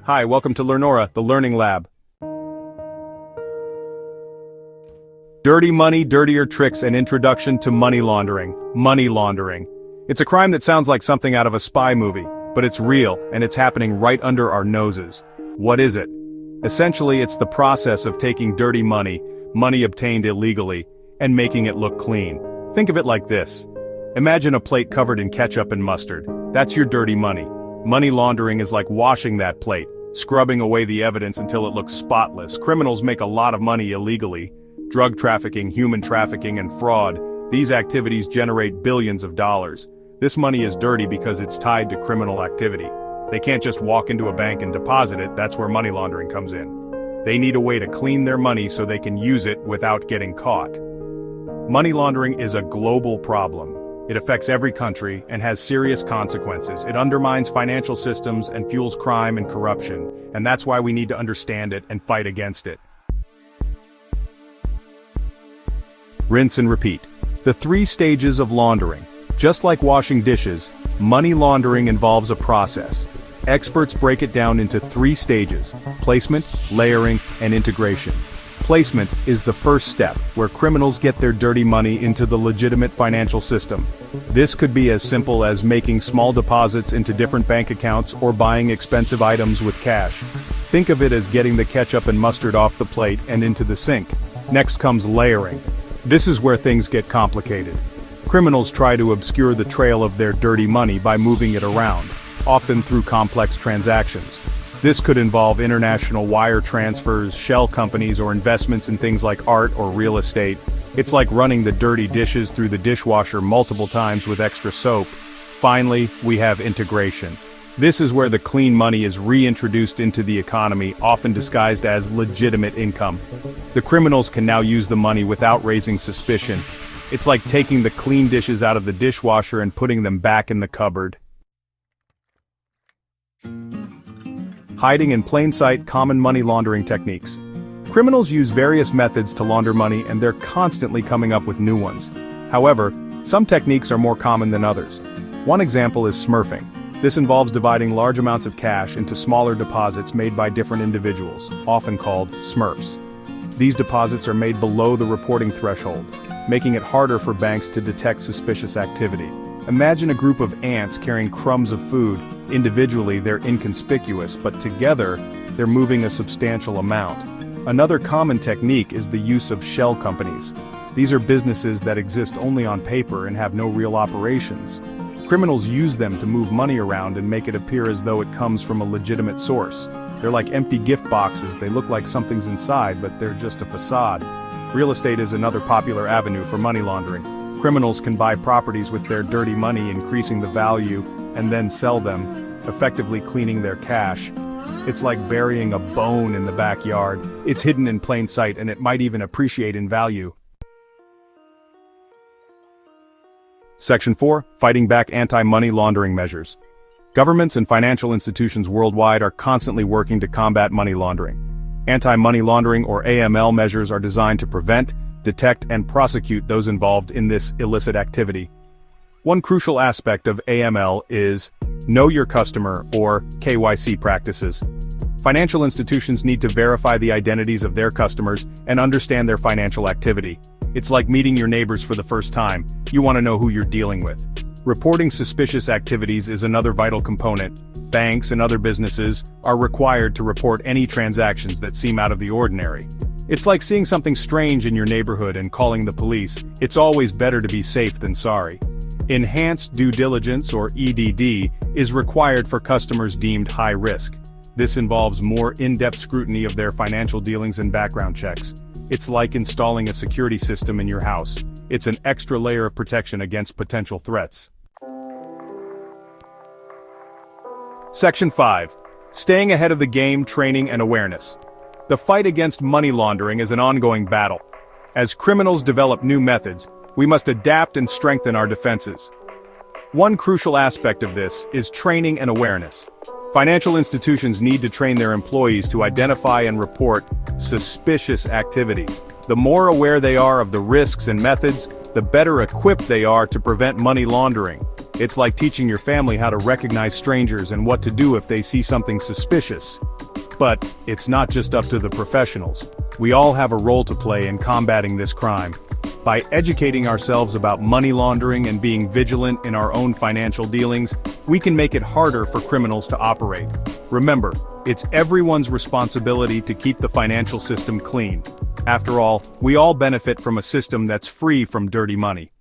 Hi, welcome to Learnora, the Learning Lab. Dirty money, dirtier tricks, and introduction to money laundering. Money laundering. It's a crime that sounds like something out of a spy movie, but it's real, and it's happening right under our noses. What is it? Essentially, it's the process of taking dirty money obtained illegally, and making it look clean. Think of it like this. Imagine a plate covered in ketchup and mustard. That's your dirty money. Money laundering is like washing that plate, scrubbing away the evidence until it looks spotless. Criminals make a lot of money illegally. Drug trafficking, human trafficking, and fraud. These activities generate billions of dollars. This money is dirty because it's tied to criminal activity. They can't just walk into a bank and deposit it. That's where money laundering comes in. They need a way to clean their money so they can use it without getting caught. Money laundering is a global problem. It affects every country and has serious consequences. It undermines financial systems and fuels crime and corruption, and that's why we need to understand it and fight against it. Rinse and repeat. The 3 stages of laundering. Just like washing dishes, money laundering involves a process. Experts break it down into 3 stages: placement, layering, and integration. Placement is the first step, where criminals get their dirty money into the legitimate financial system. This could be as simple as making small deposits into different bank accounts or buying expensive items with cash. Think of it as getting the ketchup and mustard off the plate and into the sink. Next comes layering. This is where things get complicated. Criminals try to obscure the trail of their dirty money by moving it around, often through complex transactions. This could involve international wire transfers, shell companies, or investments in things like art or real estate. It's like running the dirty dishes through the dishwasher multiple times with extra soap. Finally, we have integration. This is where the clean money is reintroduced into the economy, often disguised as legitimate income. The criminals can now use the money without raising suspicion. It's like taking the clean dishes out of the dishwasher and putting them back in the cupboard. Hiding in plain sight, common money laundering techniques. Criminals use various methods to launder money, and they're constantly coming up with new ones. However, some techniques are more common than others. One example is smurfing. This involves dividing large amounts of cash into smaller deposits made by different individuals, often called Smurfs. These deposits are made below the reporting threshold, making it harder for banks to detect suspicious activity. Imagine a group of ants carrying crumbs of food. Individually, they're inconspicuous, but together, they're moving a substantial amount. Another common technique is the use of shell companies. These are businesses that exist only on paper and have no real operations. Criminals use them to move money around and make it appear as though it comes from a legitimate source. They're like empty gift boxes. They look like something's inside, but they're just a facade. Real estate is another popular avenue for money laundering. Criminals can buy properties with their dirty money, increasing the value, and then sell them, effectively cleaning their cash. It's like burying a bone in the backyard. It's hidden in plain sight, and it might even appreciate in value. Section 4. Fighting back anti-money laundering measures. Governments and financial institutions worldwide are constantly working to combat money laundering. Anti-money laundering, or AML, measures are designed to prevent, detect, and prosecute those involved in this illicit activity. One crucial aspect of AML is Know Your Customer, or KYC practices. Financial institutions need to verify the identities of their customers and understand their financial activity. It's like meeting your neighbors for the first time. You want to know who you're dealing with. Reporting suspicious activities is another vital component. Banks and other businesses are required to report any transactions that seem out of the ordinary. It's like seeing something strange in your neighborhood and calling the police. It's always better to be safe than sorry. Enhanced due diligence, or EDD, is required for customers deemed high risk. This involves more in-depth scrutiny of their financial dealings and background checks. It's like installing a security system in your house. It's an extra layer of protection against potential threats. Section 5. Staying ahead of the game, training and awareness. The fight against money laundering is an ongoing battle. As criminals develop new methods, we must adapt and strengthen our defenses. One crucial aspect of this is training and awareness. Financial institutions need to train their employees to identify and report suspicious activity. The more aware they are of the risks and methods, the better equipped they are to prevent money laundering. It's like teaching your family how to recognize strangers and what to do if they see something suspicious. But it's not just up to the professionals. We all have a role to play in combating this crime. By educating ourselves about money laundering and being vigilant in our own financial dealings, we can make it harder for criminals to operate. Remember, it's everyone's responsibility to keep the financial system clean. After all, we all benefit from a system that's free from dirty money.